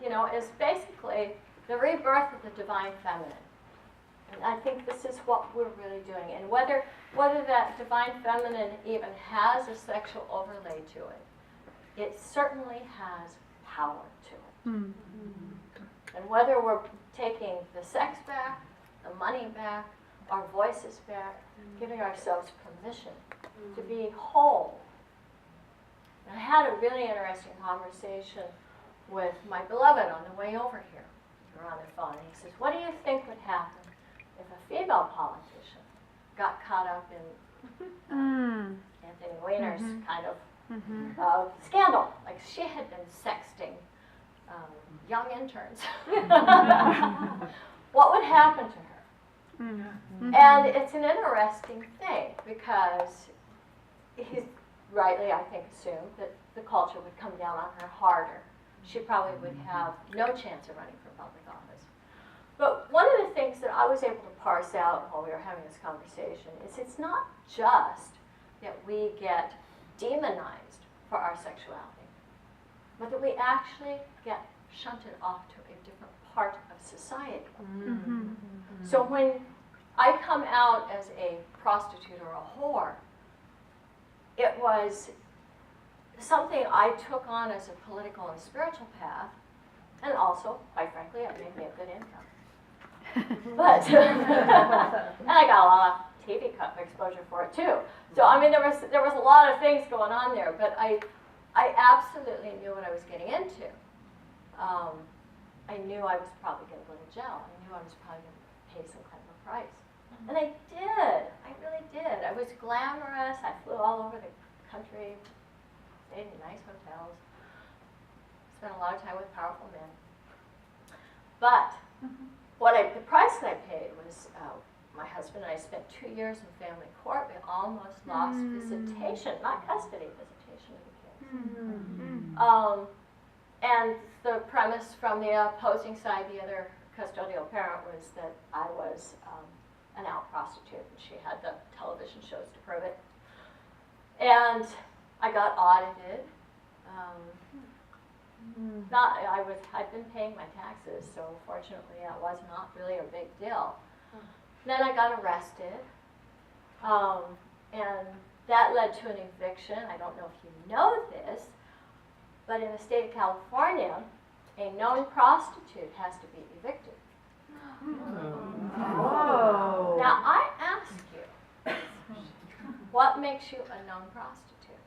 is basically the rebirth of the divine feminine. And I think this is what we're really doing. And whether that divine feminine even has a sexual overlay to it, it certainly has power to it. Mm-hmm. And whether we're taking the sex back, the money back, our voices back, giving ourselves permission to be whole. And I had a really interesting conversation with my beloved on the way over here. We were on the phone, and he says, what do you think would happen if a female politician got caught up in Anthony Weiner's kind of scandal? Like she had been sexting young interns. What would happen to her? Mm-hmm. And it's an interesting thing because he's rightly, I think, assumed that the culture would come down on her harder. She probably would have no chance of running for public office. But one of the things that I was able to parse out while we were having this conversation is it's not just that we get demonized for our sexuality, but that we actually get shunted off to a different part of society. Mm-hmm. So when I come out as a prostitute or a whore, it was something I took on as a political and spiritual path, and also, quite frankly, it made me a good income. But and I got a lot of TV exposure for it too. So I mean, there was a lot of things going on there, but I absolutely knew what I was getting into. I knew I was probably going to go to jail. I knew I was probably going to pay some kind of a price. And I did. I really did. I was glamorous. I flew all over the country, stayed in nice hotels, spent a lot of time with powerful men. But the price that I paid was my husband and I spent 2 years in family court. We almost lost visitation, not custody, visitation of the kids. And the premise from the opposing side, the other custodial parent, was that I was an out prostitute, and she had the television shows to prove it. And I got audited. I'd been paying my taxes, so fortunately that was not really a big deal. Then I got arrested, and that led to an eviction. I don't know if you know this, but in the state of California, a known prostitute has to be evicted. Oh. Now I ask you, what makes you a known prostitute?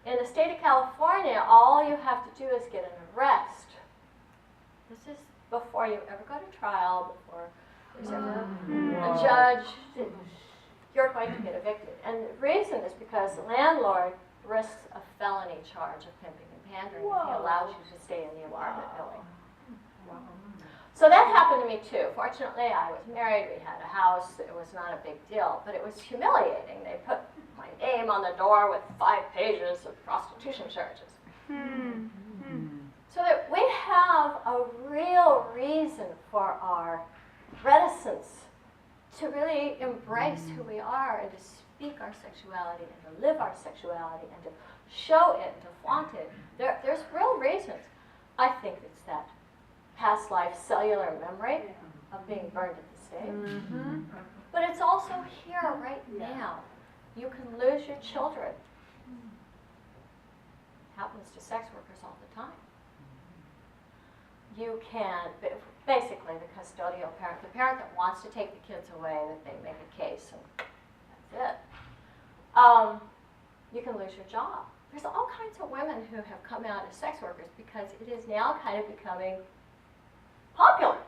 In the state of California, all you have to do is get an arrest. This is before you ever go to trial, before there's ever a judge. You're going to get evicted. And the reason is because the landlord risks a felony charge of pimping and pandering if he allows you to stay in the apartment building. So that happened to me too. Fortunately, I was married, we had a house, it was not a big deal, but it was humiliating. They put my name on the door with 5 pages of prostitution charges. So that we have a real reason for our reticence to really embrace who we are and to speak our sexuality and to live our sexuality and to show it and to flaunt it. There's real reasons. I think it's that past life cellular memory of being burned at the stake. But it's also here right now. You can lose your children. Happens to sex workers all the time. You can, basically the custodial parent, the parent that wants to take the kids away, that they make a case and that's it. You can lose your job. There's all kinds of women who have come out as sex workers because it is now kind of becoming popular.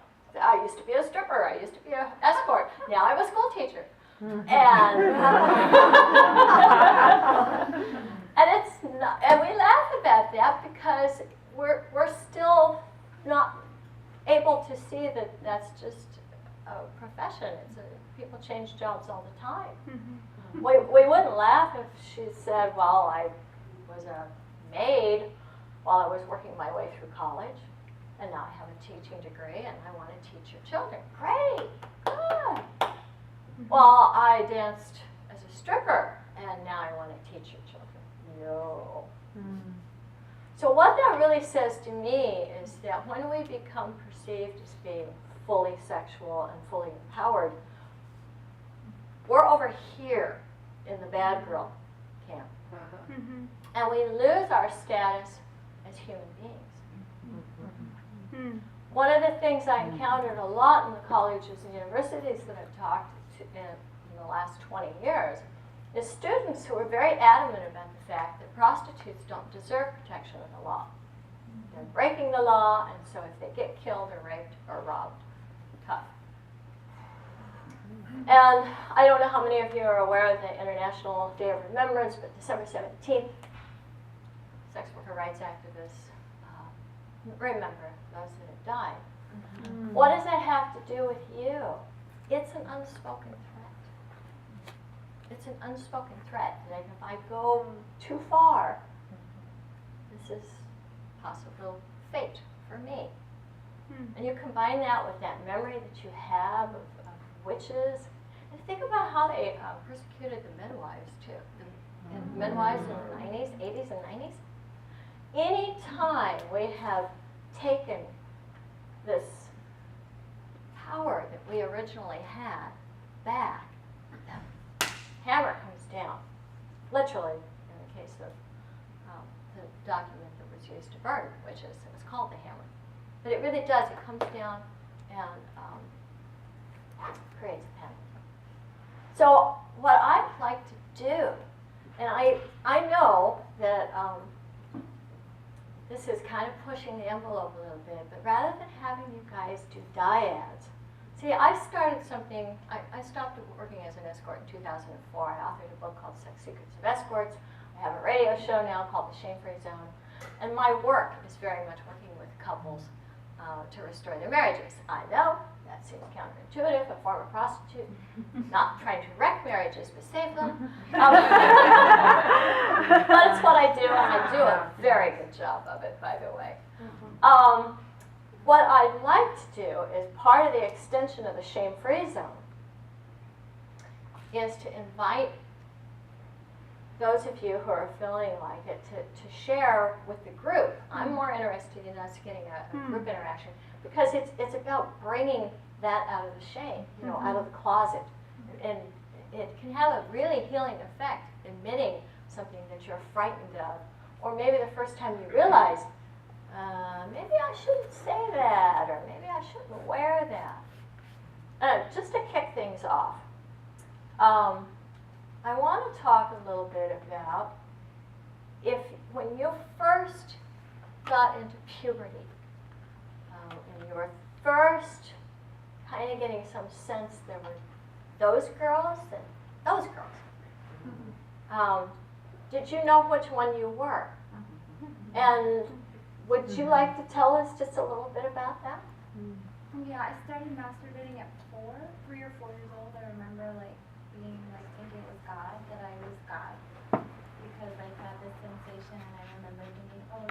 I used to be a stripper, I used to be an escort, now I'm a school teacher. And and we laugh about that because we're still not able to see that that's just a profession. People change jobs all the time. We wouldn't laugh if she said, well, I was a maid while I was working my way through college, and now I have a teaching degree and I want to teach your children. Great, good. Well, I danced as a stripper and now I want to teach your children. No. So what that really says to me is that when we become perceived as being fully sexual and fully empowered, we're over here in the bad girl camp. Mm-hmm. And we lose our status as human beings. Mm. One of the things I encountered a lot in the colleges and universities that I've talked to in the last 20 years is students who are very adamant about the fact that prostitutes don't deserve protection of the law. They're breaking the law, and so if they get killed or raped or robbed, tough. And I don't know how many of you are aware of the International Day of Remembrance, but December 17th, sex worker rights activists remember those that have died. Mm. What does that have to do with you? It's an unspoken threat. It's an unspoken threat that if I go too far, this is possible fate for me. Mm. And you combine that with that memory that you have of witches, and think about how they persecuted the midwives too. The midwives in the 90s, 80s, and 90s. Any time we have taken this power that we originally had back, the hammer comes down. Literally, in the case of the document that was used to burn witches, it was called the hammer. But it really does, it comes down and creates a panic. So what I'd like to do, and I know that this is kind of pushing the envelope a little bit, but rather than having you guys do dyads, see, I started something, I stopped working as an escort in 2004. I authored a book called Sex Secrets of Escorts. I have a radio show now called The Shame-Free Zone. And my work is very much working with couples to restore their marriages. I know, that seems counterintuitive, a former prostitute, not trying to wreck marriages, but save them. But it's what I do, and I do a very good job of it, by the way. What I'd like to do is part of the extension of the shame-free zone is to invite those of you who are feeling like it to share with the group. I'm more interested in us getting a group interaction because it's about bringing that out of the shame, you know, out of the closet. And it can have a really healing effect, admitting something that you're frightened of. Or maybe the first time you realize, maybe I shouldn't say that, or maybe I shouldn't wear that. Just to kick things off, I want to talk a little bit about when you first got into puberty, and you were first kind of getting some sense there were those girls and those girls. Did you know which one you were? And would you like to tell us just a little bit about that? Yeah, I started masturbating at 3 or 4 years old. I remember being thinking it was God, that I was God, because I had this sensation, and I remember thinking, oh,